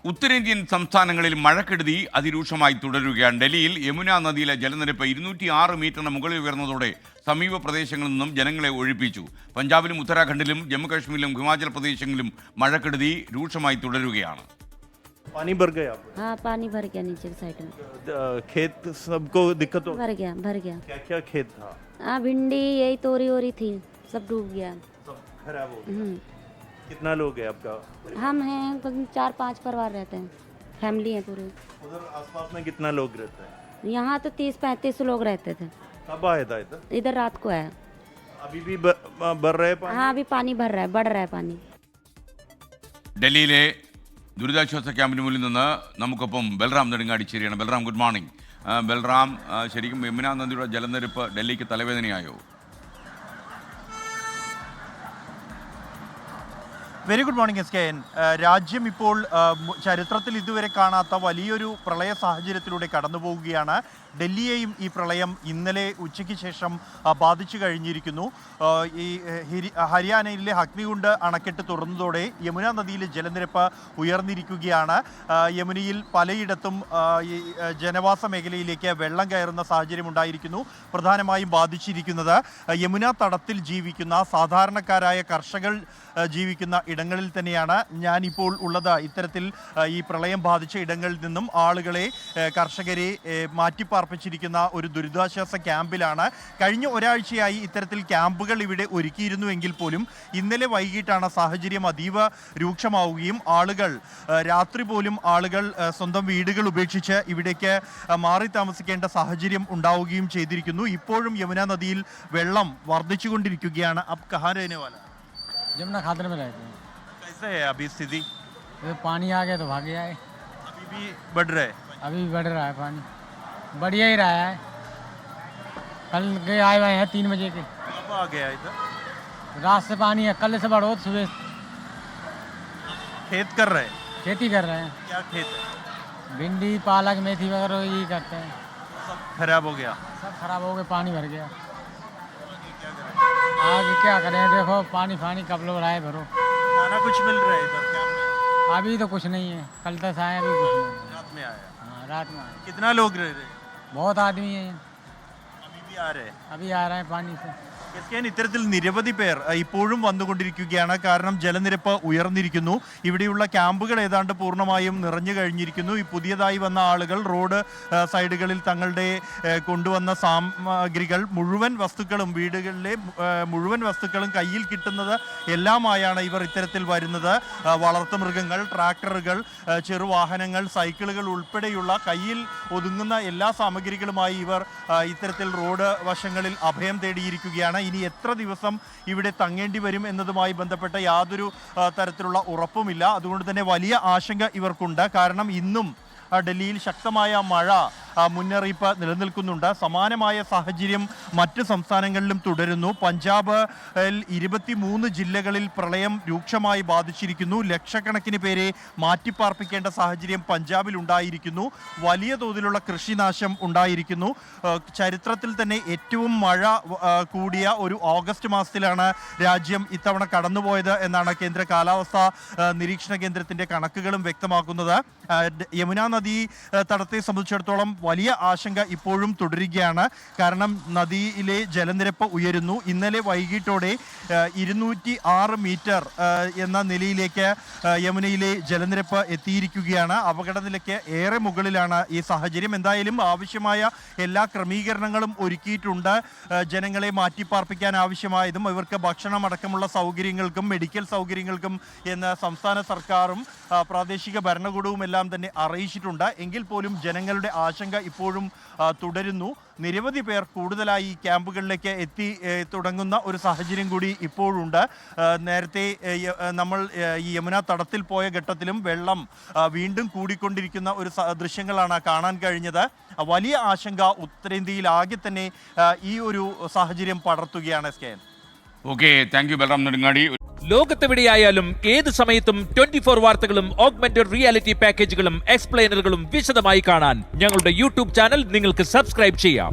ഉത്തരേന്ത്യൻ സംസ്ഥാനങ്ങളിൽ മഴക്കെടുതി അതിരൂക്ഷമായി തുടരുകയാണ്. ഡൽഹിയിൽ യമുന നദിയിലെ ജലനിരപ്പ് 206 മീറ്ററിന് മുകളിൽ ഉയർന്നതോടെ സമീപ പ്രദേശങ്ങളിൽ നിന്നും ജനങ്ങളെ ഒഴിപ്പിച്ചു. പഞ്ചാബിലും ഉത്തരാഖണ്ഡിലും ജമ്മുകാശ്മീരിലും ഹിമാചൽ പ്രദേശിലും മഴക്കെടുതി രൂക്ഷമായി തുടരുകയാണ്. पानी भर गया? हाँ, पानी भर गया नीचे साइड में। खेत सबको दिक्कत हो? भर गया क्या क्या खेत था? हाँ, भिंडी यही तोरी ओरी थी, सब डूब गया। सब खराब हो गया। कितना लोग है आपका? हम हैं 4-5 परिवार रहते हैं, फैमिली है पूरी। उधर आसपास में कितना लोग रहते हैं? यहाँ तो 30-35 लोग रहते थे। कब आया था इधर? इधर रात को आया। अभी भी भर रहे पानी? हाँ, अभी पानी भर रहा है, बढ़ रहा है पानी। ഡൽഹിയിലെ ദുരിതാശ്വാസ ക്യാമ്പിന് മുന്നിൽ നിന്ന് നമുക്കൊപ്പം ബൽറാം നെടുങ്ങാടി ചേരുകയാണ്. Balram, good morning. ബൽറാം, ശരിക്കും യമുന നദിയുടെ ജലനിരപ്പ് ഡൽഹിക്ക് തലവേദനയായോ? Very good morning SKN. രാജ്യം ഇപ്പോൾ ചരിത്രത്തിൽ ഇതുവരെ കാണാത്ത വലിയൊരു പ്രളയ സാഹചര്യത്തിലൂടെ കടന്നു പോവുകയാണ്. ഡൽഹിയെയും ഈ പ്രളയം ഇന്നലെ ഉച്ചയ്ക്ക് ശേഷം ബാധിച്ചു കഴിഞ്ഞിരിക്കുന്നു. ഈ ഹരിയാനയിലെ അഗ്നികുണ്ട് അണക്കെട്ട് തുറന്നതോടെ യമുന നദിയിലെ ജലനിരപ്പ് ഉയർന്നിരിക്കുകയാണ്. യമുനയിൽ പലയിടത്തും ഈ ജനവാസ മേഖലയിലേക്ക് വെള്ളം കയറുന്ന സാഹചര്യം ഉണ്ടായിരിക്കുന്നു. പ്രധാനമായും ബാധിച്ചിരിക്കുന്നത് യമുന തടത്തിൽ ജീവിക്കുന്ന സാധാരണക്കാരായ കർഷകർ ജീവിക്കുന്ന ഇടങ്ങളിൽ തന്നെയാണ്. ഞാനിപ്പോൾ ഉള്ളത് ഇത്തരത്തിൽ ഈ പ്രളയം ബാധിച്ച ഇടങ്ങളിൽ നിന്നും ആളുകളെ, കർഷകരെ മാറ്റിപ്പാർപ്പിച്ചിരിക്കുന്ന ഒരു ദുരിതാശ്വാസ ക്യാമ്പിലാണ്. കഴിഞ്ഞ ഒരാഴ്ചയായി ഇത്തരത്തിൽ ക്യാമ്പുകൾ ഇവിടെ ഒരുക്കിയിരുന്നുവെങ്കിൽ പോലും ഇന്നലെ വൈകിട്ടാണ് സാഹചര്യം അതീവ രൂക്ഷമാവുകയും ആളുകൾ രാത്രി പോലും സ്വന്തം വീടുകൾ ഉപേക്ഷിച്ച് ഇവിടേക്ക് മാറി താമസിക്കേണ്ട സാഹചര്യം ഉണ്ടാവുകയും ചെയ്തിരിക്കുന്നു. ഇപ്പോഴും യമുന നദിയിൽ വെള്ളം വർദ്ധിച്ചുകൊണ്ടിരിക്കുകയാണ്. അബ് കഹാ രഹനെ വാല? यमुना खादर में रहते हैं। कैसे है अभी स्थिति? तो पानी आ गया तो भाग गया है। अभी भी बढ़ रहा है? अभी भी बढ़ रहा है पानी, बढ़िया ही रहा है। कल के आए हुए हैं 3 बजे के। कब आ गया इधर? रात से पानी है, कल से बढ़ो सुबह। खेत कर रहे हैं? खेती कर रहे हैं, क्या खेत है? भिंडी पालक मेथी वगैरह यही करते हैं। सब खराब हो गया? सब खराब हो गए, पानी भर गया। आगे क्या करें, देखो पानी कब लो रहा है भरो। खाना कुछ मिल रहा है इधर कैंप में? अभी तो कुछ नहीं है, कल तक आए, अभी कुछ नहीं है। रात में आया? हाँ, रात में आए। कितना लोग रह रहे? बहुत आदमी हैं, अभी भी आ रहे? अभी आ रहे हैं पानी से। ഇത്തരത്തിൽ നിരവധി പേർ ഇപ്പോഴും വന്നുകൊണ്ടിരിക്കുകയാണ്. കാരണം ജലനിരപ്പ് ഉയർന്നിരിക്കുന്നു. ഇവിടെയുള്ള ക്യാമ്പുകൾ ഏതാണ്ട് പൂർണ്ണമായും നിറഞ്ഞു കഴിഞ്ഞിരിക്കുന്നു. ഈ പുതിയതായി വന്ന ആളുകൾ റോഡ് സൈഡുകളിൽ തങ്ങളുടെ കൊണ്ടുവന്ന സാമഗ്രികൾ, മുഴുവൻ വസ്തുക്കളും, വീടുകളിലെ മുഴുവൻ വസ്തുക്കളും കയ്യിൽ കിട്ടുന്നത് എല്ലാമായാണ് ഇവർ ഇത്തരത്തിൽ വരുന്നത്. വളർത്തുമൃഗങ്ങൾ, ട്രാക്ടറുകൾ, ചെറുവാഹനങ്ങൾ, സൈക്കിളുകൾ ഉൾപ്പെടെയുള്ള കയ്യിൽ ഒതുങ്ങുന്ന എല്ലാ സാമഗ്രികളുമായി ഇവർ ഇത്തരത്തിൽ റോഡ് വശങ്ങളിൽ അഭയം തേടിയിരിക്കുകയാണ്. ഇനി എത്ര ദിവസം ഇവിടെ തങ്ങേണ്ടി വരും എന്നതുമായി ബന്ധപ്പെട്ട യാതൊരു തരത്തിലുള്ള ഉറപ്പുമില്ല. അതുകൊണ്ട് തന്നെ വലിയ ആശങ്ക ഇവർക്കുണ്ട്. കാരണം ഇന്നും ഡൽഹിയിൽ ശക്തമായ മഴ മുന്നറിയിപ്പ് നിലനിൽക്കുന്നുണ്ട്. സമാനമായ സാഹചര്യം മറ്റ് സംസ്ഥാനങ്ങളിലും തുടരുന്നു. പഞ്ചാബിൽ 23 ജില്ലകളിൽ പ്രളയം രൂക്ഷമായി ബാധിച്ചിരിക്കുന്നു. ലക്ഷക്കണക്കിന് പേരെ മാറ്റിപ്പാർപ്പിക്കേണ്ട സാഹചര്യം പഞ്ചാബിൽ ഉണ്ടായിരിക്കുന്നു. വലിയ തോതിലുള്ള കൃഷിനാശം ഉണ്ടായിരിക്കുന്നു. ചരിത്രത്തിൽ തന്നെ ഏറ്റവും മഴ കൂടിയ ഒരു ഓഗസ്റ്റ് മാസത്തിലാണ് രാജ്യം ഇത്തവണ കടന്നുപോയത് എന്നാണ് കേന്ദ്ര കാലാവസ്ഥാ നിരീക്ഷണ കേന്ദ്രത്തിൻ്റെ കണക്കുകളും വ്യക്തമാക്കുന്നത്. യമുന നദി തടത്തെ സംബന്ധിച്ചിടത്തോളം വലിയ ആശങ്ക ഇപ്പോഴും തുടരുകയാണ്. കാരണം നദിയിലെ ജലനിരപ്പ് ഉയരുന്നു. ഇന്നലെ വൈകിട്ടോടെ 206 മീറ്റർ എന്ന നിലയിലേക്ക് യമുനയിലെ ജലനിരപ്പ് എത്തിയിരിക്കുകയാണ്. അപകടനിലയ്ക്ക് ഏറെ മുകളിലാണ് ഈ സാഹചര്യം. എന്തായാലും ആവശ്യമായ എല്ലാ ക്രമീകരണങ്ങളും ഒരുക്കിയിട്ടുണ്ട്. ജനങ്ങളെ മാറ്റിപ്പാർപ്പിക്കാൻ ആവശ്യമായതും ഇവർക്ക് ഭക്ഷണം അടക്കമുള്ള സൗകര്യങ്ങൾക്കും മെഡിക്കൽ സൗകര്യങ്ങൾക്കും എന്ന് സംസ്ഥാന സർക്കാരും പ്രാദേശിക ഭരണകൂടവും എല്ലാം തന്നെ അറിയിച്ചിട്ടുണ്ട്. എങ്കിൽ പോലും ജനങ്ങളുടെ ആശങ്ക ഇപ്പോഴും തുടരുന്നു. നിരവധി പേർ കൂടുതലായി ക്യാമ്പുകളിലേക്ക് എത്തി തുടങ്ങുന്ന ഒരു സാഹചര്യം കൂടി ഇപ്പോഴുണ്ട്. നേരത്തെ നമ്മൾ ഈ യമുന തടത്തിൽ പോയ ഘട്ടത്തിലും വെള്ളം വീണ്ടും കൂടിക്കൊണ്ടിരിക്കുന്ന ഒരു ദൃശ്യങ്ങളാണ് കാണാൻ കഴിഞ്ഞത്. വലിയ ആശങ്ക ഉത്തരേന്ത്യയിൽ ആകെ തന്നെ ഈ ഒരു സാഹചര്യം പടർത്തുകയാണ്. SKN. Okay, thank you Balram Nedungadi. ലോകത്തെവിടെയായാലും ഏത് സമയത്തും 24 വാർത്തകളും ഓഗ്മെന്റഡ് റിയാലിറ്റി പാക്കേജുകളും എക്സ്പ്ലെയിനറുകളും വിശദമായി കാണാൻ ഞങ്ങളുടെ യൂട്യൂബ് ചാനൽ നിങ്ങൾക്ക് സബ്സ്ക്രൈബ് ചെയ്യാം.